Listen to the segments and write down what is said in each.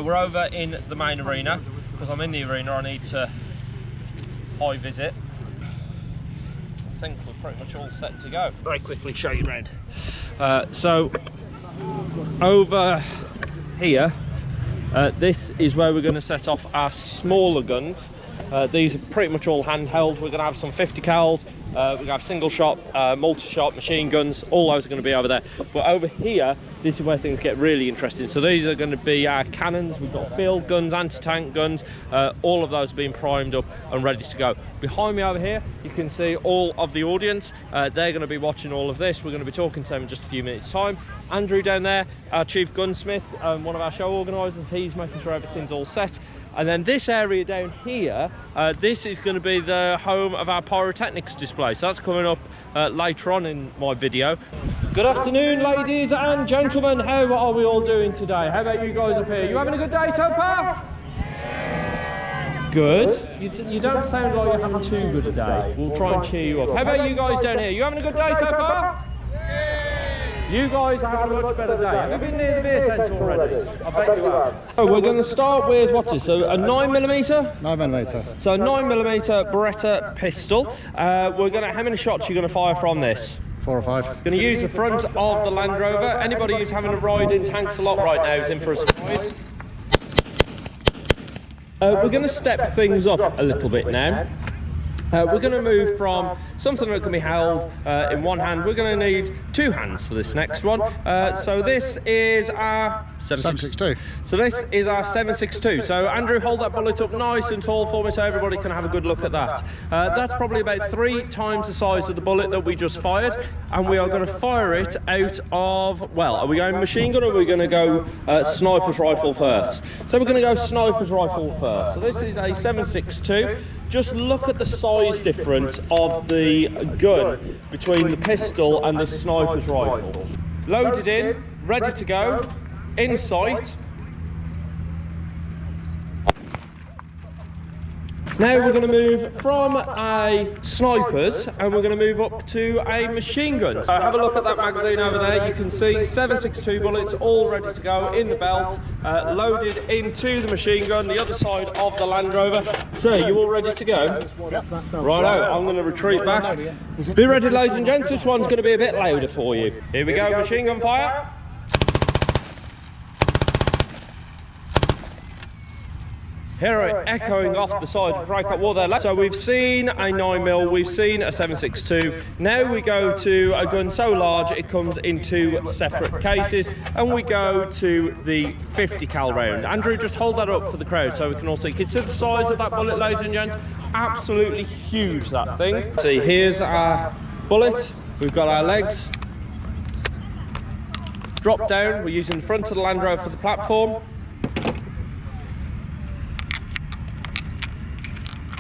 We're over in the main arena. Because I'm in the arena, I need to high visit. I think we're pretty much all set to go. Very quickly show you around. So over here, this is where we're going to set off our smaller guns. These are pretty much all handheld. We're going to have some 50 cals. We're going to have single shot, multi-shot machine guns. All those are going to be over there. But over here, this is where things get really interesting. So these are going to be our cannons. We've got field guns, anti-tank guns. All of those are being primed up and ready to go. Behind me over here, you can see all of the audience. They're going to be watching all of this. We're going to be talking to them in just a few minutes' time. Andrew down there, our chief gunsmith, one of our show organisers, he's making sure everything's all set. And then this area down here, this is going to be the home of our pyrotechnics display. So that's coming up later on in my video. Good afternoon, ladies and gentlemen. How are we all doing today? How about you guys up here? You having a good day so far? Good. You don't sound like you're having too good a day. We'll try and cheer you up. How about you guys down here? You having a good day so far? You guys are having a much better day. Have you been near the beer tent already? I bet you have. So we're going to start with, what's this? So a 9mm? 9mm. So a 9mm Beretta pistol. We're going to, how many shots are you going to fire from this? 4 or 5. Going to use the front of the Land Rover. Anybody who's having a ride in tanks a lot right now is in for a surprise. We're going to step things up a little bit now. We're going to move from something that can be held in one hand. We're going to need 2 hands for this next one. So this is our 7.62. So this is our 7.62. So Andrew, hold that bullet up nice and tall for me so everybody can have a good look at that. That's probably about 3 times the size of the bullet that we just fired, and we are going to fire it out of, well, are we going machine gun or are we going to go sniper's rifle first? So we're going to go sniper's rifle first. So this is a 7.62. Just look at the size difference of the gun between the pistol and the sniper's rifle. Loaded in, ready to go, in sight. Now we're going to move from a sniper's and we're going to move up to a machine gun. So have a look at that magazine over there. You can see 7.62 bullets all ready to go in the belt, loaded into the machine gun, the other side of the Land Rover. So you all ready to go? Righto, I'm going to retreat back. Be ready, ladies and gents. This one's going to be a bit louder for you. Here we go, machine gun fire. Here echoing off the side of breakout wall there. So we've seen a 9mm, we've seen a 7.62. Now we go to a gun so large it comes in 2 separate cases, and we go to the 50 cal round. Andrew, just hold that up for the crowd so we can all see. Consider the size of that bullet, ladies and gents. Absolutely huge, that thing. See, here's our bullet. We've got our legs. Drop down. We're using the front of the Land Rover for the platform.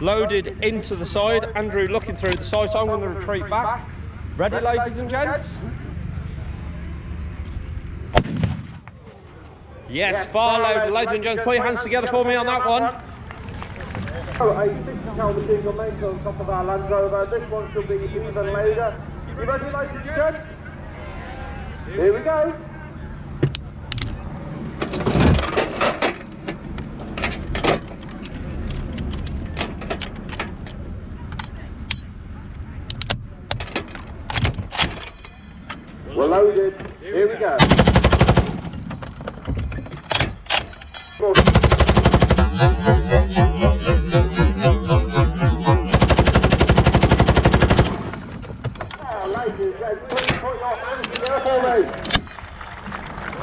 Loaded into the side. Andrew looking through the side, so I'm going to retreat back. Ready, ladies and gents? Yes, far loaded, ladies and gents. Put your hands together for me on that one. So a 50 cal machine gun mounted on top of our Land Rover. This one should be even louder. You ready, ladies and gents? Here we go. We're loaded. Here we go.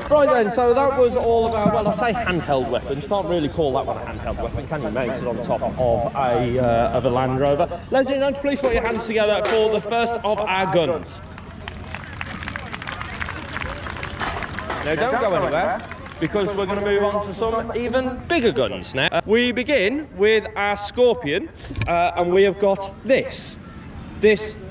Right then, so that was all of our, well, I say handheld weapons. Can't really call that one a handheld weapon, can you? Mounted on top of a Land Rover. Ladies and gentlemen, please put your hands together for the first of our guns. Now don't go anywhere, because we're going to move on to some even bigger guns now. We begin with our Scorpion, and we have got this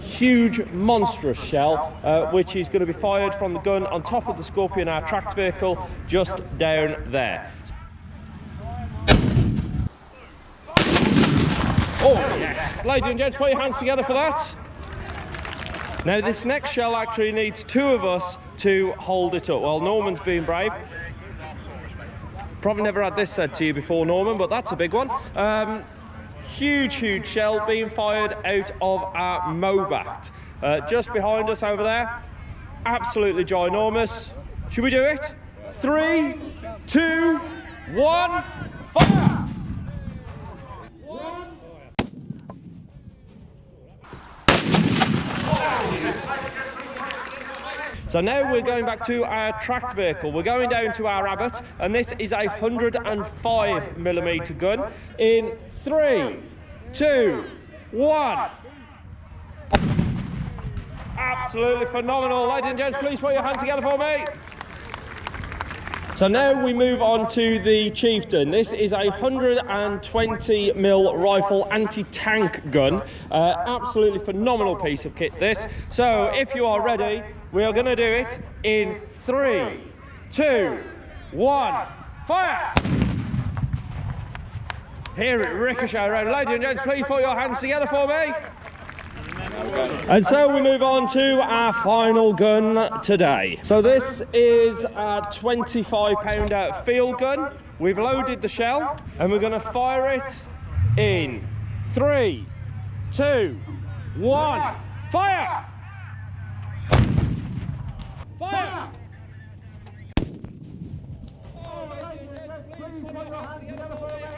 huge monstrous shell, which is going to be fired from the gun on top of the Scorpion, our tracked vehicle, just down there. Oh yes, ladies and gents, put your hands together for that. Now this next shell actually needs 2 of us to hold it up. Well, Norman's being brave. Probably never had this said to you before, Norman, but that's a big one. Huge shell being fired out of our Mobat. Just behind us over there. Absolutely ginormous. Should we do it? 3, 2, 1, fire! So now we're going back to our tracked vehicle. We're going down to our Abbott, and this is a 105mm gun. In 3, 2, 1. Absolutely phenomenal. Ladies and gents, please put your hands together for me. So now we move on to the Chieftain. This is a 120mm rifle anti-tank gun. Absolutely phenomenal piece of kit, this. So if you are ready, we are going to do it in 3, 2, 1, fire! Hear it ricochet around. Ladies and gents, please put your hands together for me. And so we move on to our final gun today. So this is a 25-pounder field gun. We've loaded the shell and we're going to fire it in 3, 2, 1, fire! Fire! Oh, ladies and gents, please put your hands together for me.